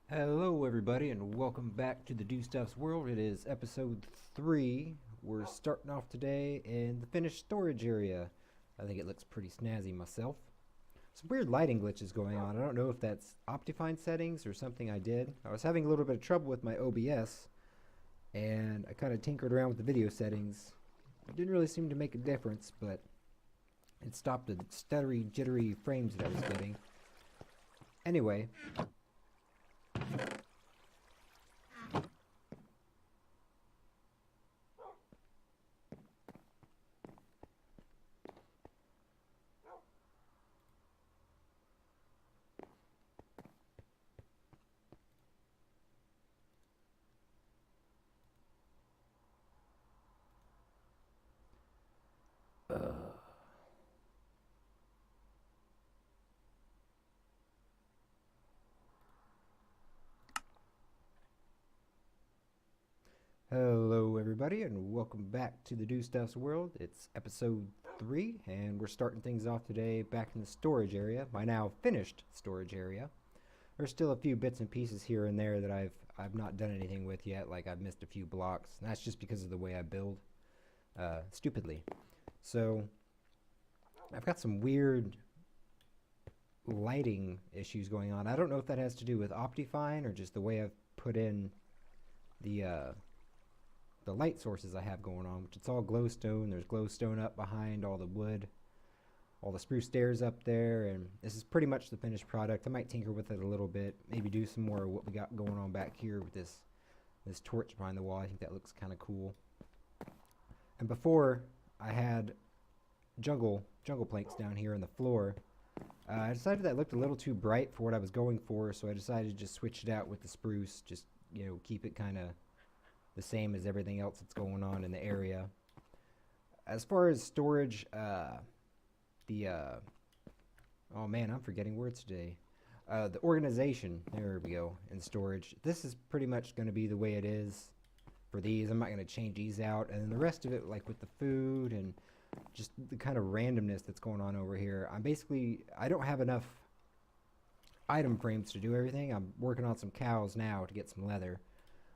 Hello, everybody, and welcome back to the Stuffs World. It is episode 3. We're starting off today in the finished storage area. I think it looks pretty snazzy myself. Some weird lighting glitches going on. I don't know if that's Optifine settings or something I did. I was having a little bit of trouble with my OBS, and I kind of tinkered around with the video settings. It didn't really seem to make a difference, but it stopped the stuttery, jittery frames that I was getting. Anyway, hello, everybody, and welcome back to the Stuffs World. It's episode 3, and we're starting things off today back in the storage area, my now finished storage area. There's still a few bits and pieces here and there that I've not done anything with yet, like I've missed a few blocks, and that's just because of the way I build, stupidly. So, I've got some weird lighting issues going on. I don't know if that has to do with Optifine or just the way I've put in the light sources I have going on, which it's all glowstone. There's glowstone up behind all the wood, all the spruce stairs up there, and this is pretty much the finished product. I might tinker with it a little bit, maybe do some more of what we got going on back here with this torch behind the wall. I think that looks kind of cool. And before, I had jungle planks down here on the floor. I decided that looked a little too bright for what I was going for, so I decided to just switch it out with the spruce, just, you know, keep it kind of the same as everything else that's going on in the area. As far as storage, oh man, I'm forgetting words today. The organization, there we go, in storage. This is pretty much going to be the way it is for these. I'm not going to change these out, and then the rest of it, like with the food and just the kind of randomness that's going on over here. I don't have enough item frames to do everything. I'm working on some cows now to get some leather.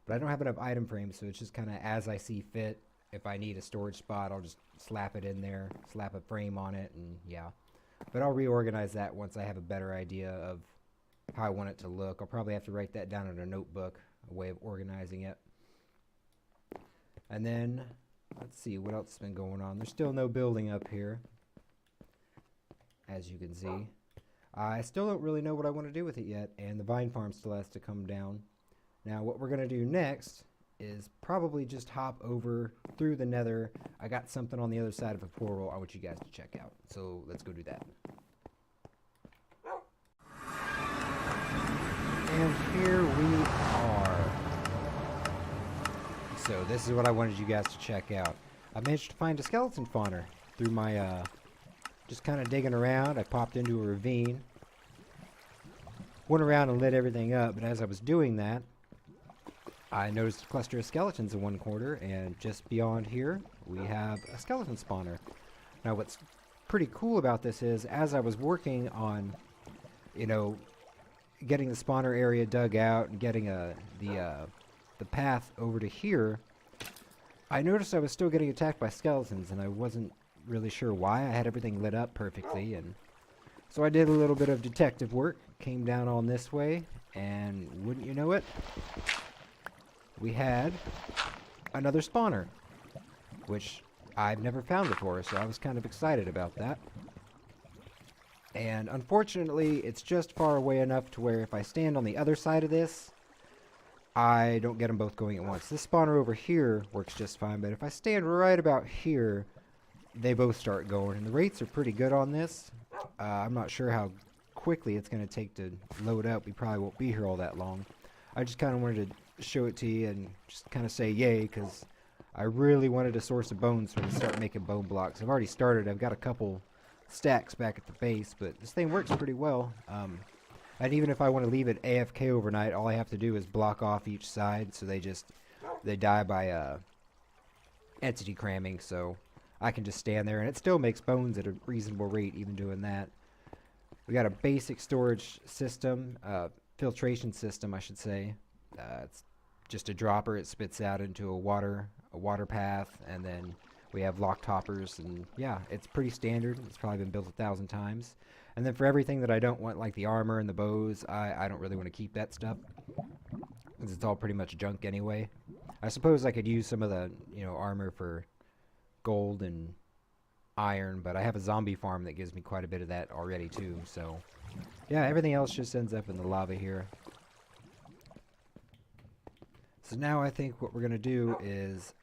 But I don't have enough item frames, so it's just kind of as I see fit. If I need a storage spot, I'll just slap it in there, slap a frame on it, and yeah. But I'll reorganize that once I have a better idea of how I want it to look. I'll probably have to write that down in a notebook, a way of organizing it. And then, let's see, what else has been going on? There's still no building up here, as you can see. I still don't really know what I want to do with it yet, and the vine farm still has to come down. Now what we're going to do next is probably just hop over through the nether. I got something on the other side of a portal I want you guys to check out. So let's go do that. And here we are. So this is what I wanted you guys to check out. I managed to find a skeleton spawner through my, just kind of digging around. I popped into a ravine. Went around and lit everything up, but as I was doing that, I noticed a cluster of skeletons in one corner, and just beyond here, we have a skeleton spawner. Now, what's pretty cool about this is, as I was working on, you know, getting the spawner area dug out and getting the path over to here, I noticed I was still getting attacked by skeletons, and I wasn't really sure why. I had everything lit up perfectly, and so I did a little bit of detective work, came down on this way, and wouldn't you know it, we had another spawner, which I've never found before, so I was kind of excited about that. And unfortunately, it's just far away enough to where if I stand on the other side of this, I don't get them both going at once. This spawner over here works just fine, but if I stand right about here, they both start going, and the rates are pretty good on this. I'm not sure how quickly it's going to take to load up. We probably won't be here all that long. I just kind of wanted to show it to you and just kind of say yay, because I really wanted a source of bones so I can start making bone blocks. I've already started. I've got a couple stacks back at the base, but this thing works pretty well. And even if I want to leave it AFK overnight, all I have to do is block off each side, so they die by entity cramming, so I can just stand there, and it still makes bones at a reasonable rate even doing that. We got a basic storage system, filtration system, I should say. It's just a dropper. It spits out into a water path, and then we have lock toppers, and yeah, it's pretty standard. It's probably been built 1,000 times. And then for everything that I don't want, like the armor and the bows, I don't really want to keep that stuff, because it's all pretty much junk anyway. I suppose I could use some of the, armor for gold and iron, but I have a zombie farm that gives me quite a bit of that already too, so yeah, everything else just ends up in the lava here. So now I think what we're gonna do is,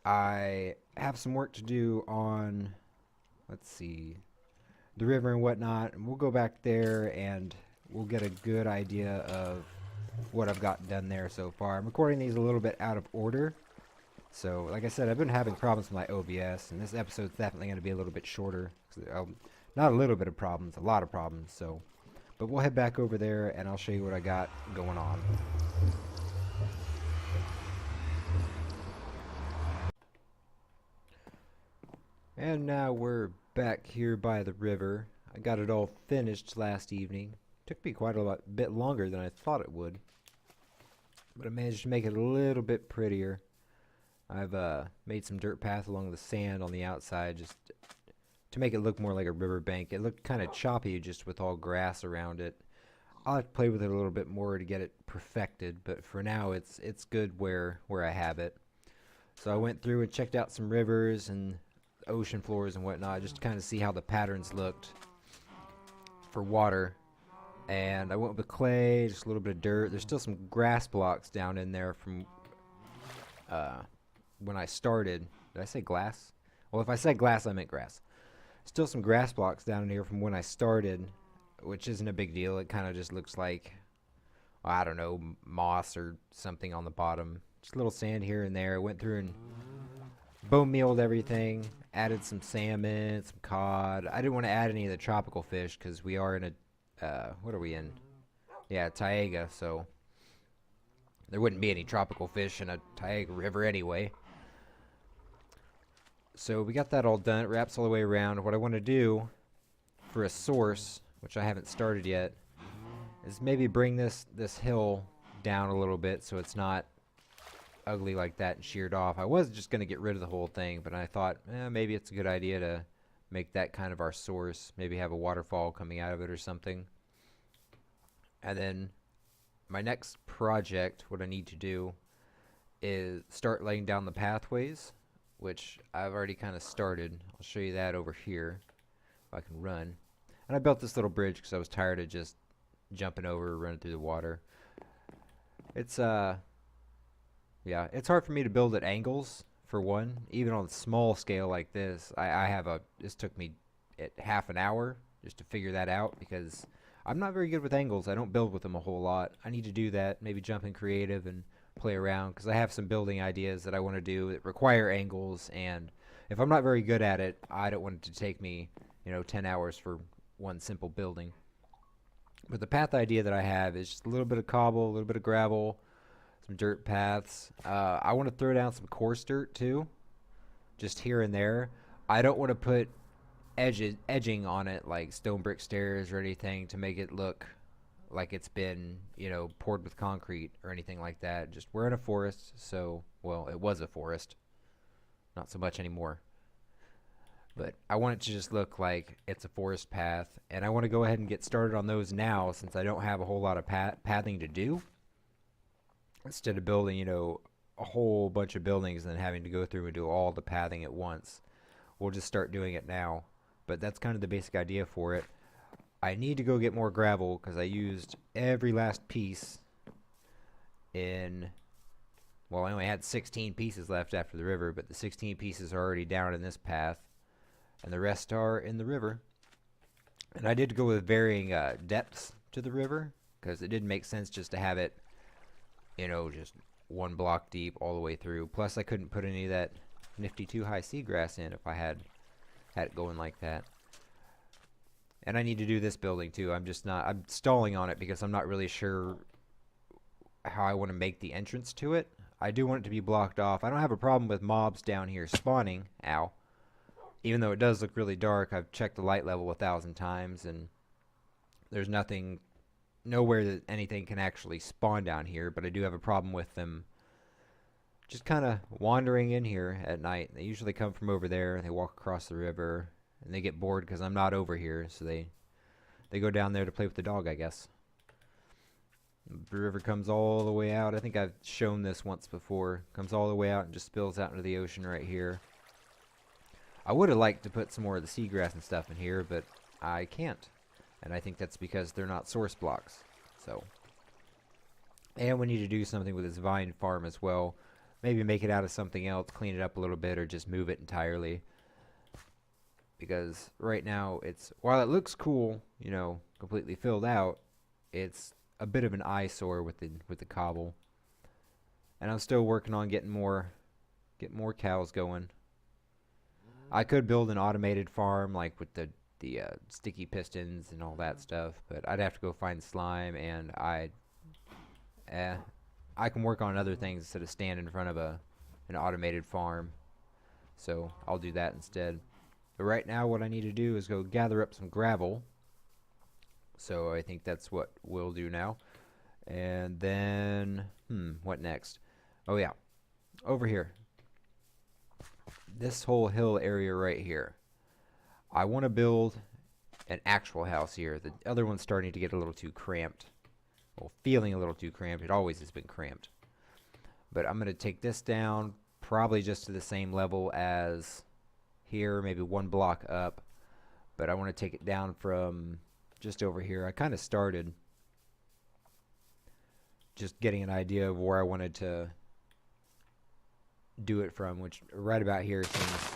I have some work to do on, let's see, the river and whatnot, and we'll go back there and we'll get a good idea of what I've got done there so far. I'm recording these a little bit out of order, so like I said, I've been having problems with my OBS, and this episode's definitely going to be a little bit shorter. Not a little bit of problems, a lot of problems. So, but we'll head back over there and I'll show you what I got going on. And now we're back here by the river. I got it all finished last evening. Took me quite a bit longer than I thought it would, but I managed to make it a little bit prettier. I've made some dirt path along the sand on the outside just to make it look more like a riverbank. It looked kind of choppy just with all grass around it. I'll have to play with it a little bit more to get it perfected, but for now it's good where I have it. So I went through and checked out some rivers and ocean floors and whatnot just to kind of see how the patterns looked for water. And I went with clay, just a little bit of dirt. There's still some grass blocks down in there from when I started. Did I say glass? Well, if I said glass, I meant grass. Still some grass blocks down in here from when I started, which isn't a big deal. It kind of just looks like, I don't know, moss or something on the bottom. Just a little sand here and there. I went through and bone mealed everything, added some salmon, some cod. I didn't want to add any of the tropical fish because we are in a, what are we in? Yeah, Taiga, so there wouldn't be any tropical fish in a Taiga river anyway. So we got that all done. It wraps all the way around. What I want to do for a source, which I haven't started yet, is maybe bring this hill down a little bit so it's not ugly like that and sheared off. I was just going to get rid of the whole thing, but I thought maybe it's a good idea to make that kind of our source. Maybe have a waterfall coming out of it or something. And then my next project, what I need to do is start laying down the pathways, which I've already kind of started. I'll show you that over here if I can run. And I built this little bridge because I was tired of just jumping over, running through the water. It's yeah, it's hard for me to build at angles, for one. Even on a small scale like this, this took me half an hour just to figure that out because I'm not very good with angles. I don't build with them a whole lot. I need to do that, maybe jump in creative and play around, because I have some building ideas that I want to do that require angles, and if I'm not very good at it, I don't want it to take me 10 hours for one simple building. But the path idea that I have is just a little bit of cobble, a little bit of gravel, some dirt paths. I want to throw down some coarse dirt too, just here and there. I don't want to put edging on it like stone brick stairs or anything to make it look like it's been, poured with concrete or anything like that. Just, we're in a forest, so, well, it was a forest. Not so much anymore. But I want it to just look like it's a forest path, and I want to go ahead and get started on those now since I don't have a whole lot of pathing to do. Instead of building, a whole bunch of buildings and then having to go through and do all the pathing at once. We'll just start doing it now. But that's kind of the basic idea for it. I need to go get more gravel because I used every last piece in, well, I only had 16 pieces left after the river, but the 16 pieces are already down in this path, and the rest are in the river. And I did go with varying depths to the river because it didn't make sense just to have it, just one block deep all the way through. Plus, I couldn't put any of that nifty 2-high seagrass in if I had it going like that. And I need to do this building too. I'm stalling on it because I'm not really sure how I want to make the entrance to it. I do want it to be blocked off. I don't have a problem with mobs down here spawning. Ow. Even though it does look really dark, I've checked the light level 1,000 times and there's nothing nowhere that anything can actually spawn down here, but I do have a problem with them just kind of wandering in here at night. They usually come from over there, they walk across the river, and they get bored because I'm not over here, so they go down there to play with the dog, I guess. The river comes all the way out. I think I've shown this once before. Comes all the way out and just spills out into the ocean right here. I would have liked to put some more of the seagrass and stuff in here, but I can't. And I think that's because they're not source blocks. So, and we need to do something with this vine farm as well. Maybe make it out of something else, clean it up a little bit, or just move it entirely. Because right now, while it looks cool, you know, completely filled out, it's a bit of an eyesore with the cobble. And I'm still working on getting more cows going. I could build an automated farm, like with the sticky pistons and all that stuff, but I'd have to go find slime, and I can work on other things instead of stand in front of an automated farm. So I'll do that instead. But right now what I need to do is go gather up some gravel. So I think that's what we'll do now. And then, what next? Oh yeah, over here. This whole hill area right here. I want to build an actual house here. The other one's starting to get a little too cramped. Well, feeling a little too cramped. It always has been cramped. But I'm going to take this down probably just to the same level as here, maybe one block up. But I want to take it down from just over here. I kind of started just getting an idea of where I wanted to do it from, which right about here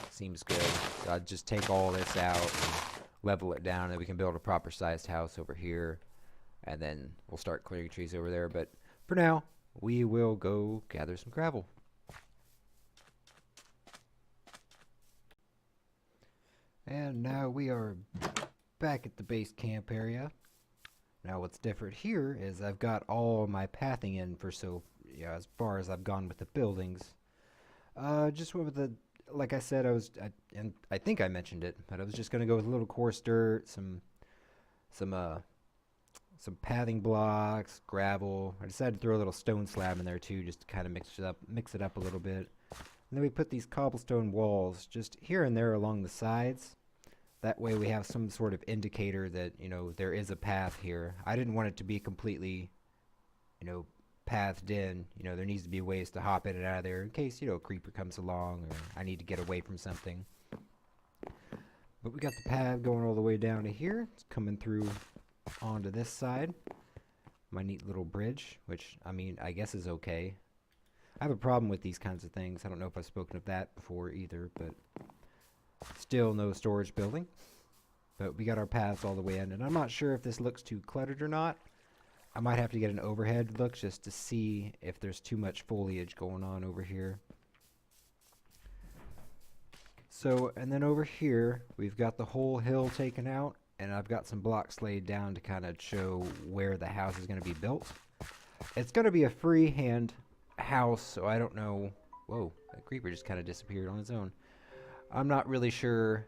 seems good. So I'll just take all this out and level it down, and we can build a proper sized house over here, and then we'll start clearing trees over there. But for now, we will go gather some gravel. And now we are back at the base camp area. Now what's different here is I've got all my pathing in for as far as I've gone with the buildings. Just went with the, like I said, and I think I mentioned it, but I was just gonna go with a little coarse dirt, some pathing blocks, gravel. I decided to throw a little stone slab in there too, just to kind of mix it up a little bit. And then we put these cobblestone walls just here and there along the sides. That way we have some sort of indicator that, you know, there is a path here. I didn't want it to be completely, you know, pathed in. You know, there needs to be ways to hop in and out of there in case, you know, a creeper comes along or I need to get away from something. But we got the path going all the way down to here. It's coming through onto this side. My neat little bridge, which, I mean, I guess is okay. I have a problem with these kinds of things. I don't know if I've spoken of that before either, but still no storage building. But we got our paths all the way in, and I'm not sure if this looks too cluttered or not. I might have to get an overhead look just to see if there's too much foliage going on over here. So, and then over here, we've got the whole hill taken out, and I've got some blocks laid down to kind of show where the house is going to be built. It's going to be a freehand house, so I don't know. Whoa, that creeper just kind of disappeared on its own. I'm not really sure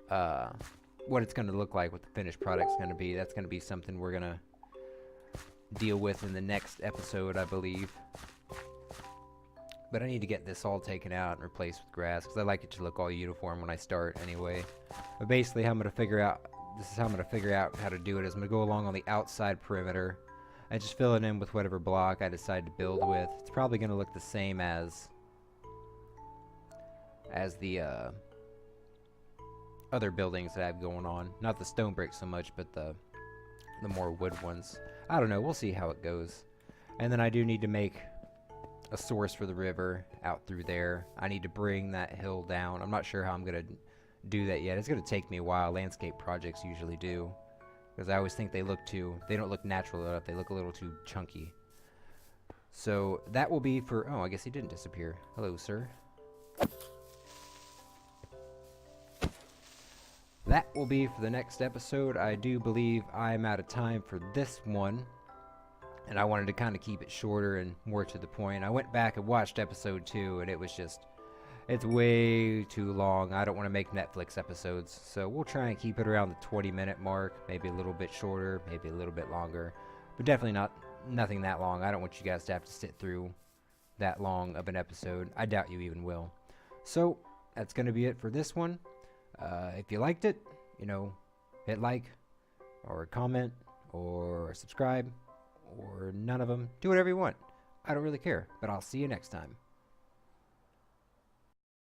what it's going to look like, what the finished product's going to be. That's going to be something we're going to deal with in the next episode, I believe. But I need to get this all taken out and replaced with grass, because I like it to look all uniform when I start anyway. But basically, how I'm going to figure out, this is how I'm going to figure out how to do it, is I'm going to go along on the outside perimeter and just fill it in with whatever block I decide to build with. It's probably going to look the same as the other buildings that I have going on. Not the stone brick so much, but the more wood ones. I don't know. We'll see how it goes. And then I do need to make a source for the river out through there. I need to bring that hill down. I'm not sure how I'm going to do that yet. It's going to take me a while. Landscape projects usually do. Because I always think they don't look natural enough. They look a little too chunky. So that will be for, oh, I guess he didn't disappear. Hello, sir. That will be for the next episode. I do believe I'm out of time for this one. And I wanted to kind of keep it shorter and more to the point. I went back and watched episode 2, and it It's way too long. I don't want to make Netflix episodes, so we'll try and keep it around the 20-minute mark, maybe a little bit shorter, maybe a little bit longer, but definitely nothing that long. I don't want you guys to have to sit through that long of an episode. I doubt you even will. So that's going to be it for this one. If you liked it, hit like or comment or subscribe or none of them. Do whatever you want. I don't really care, but I'll see you next time.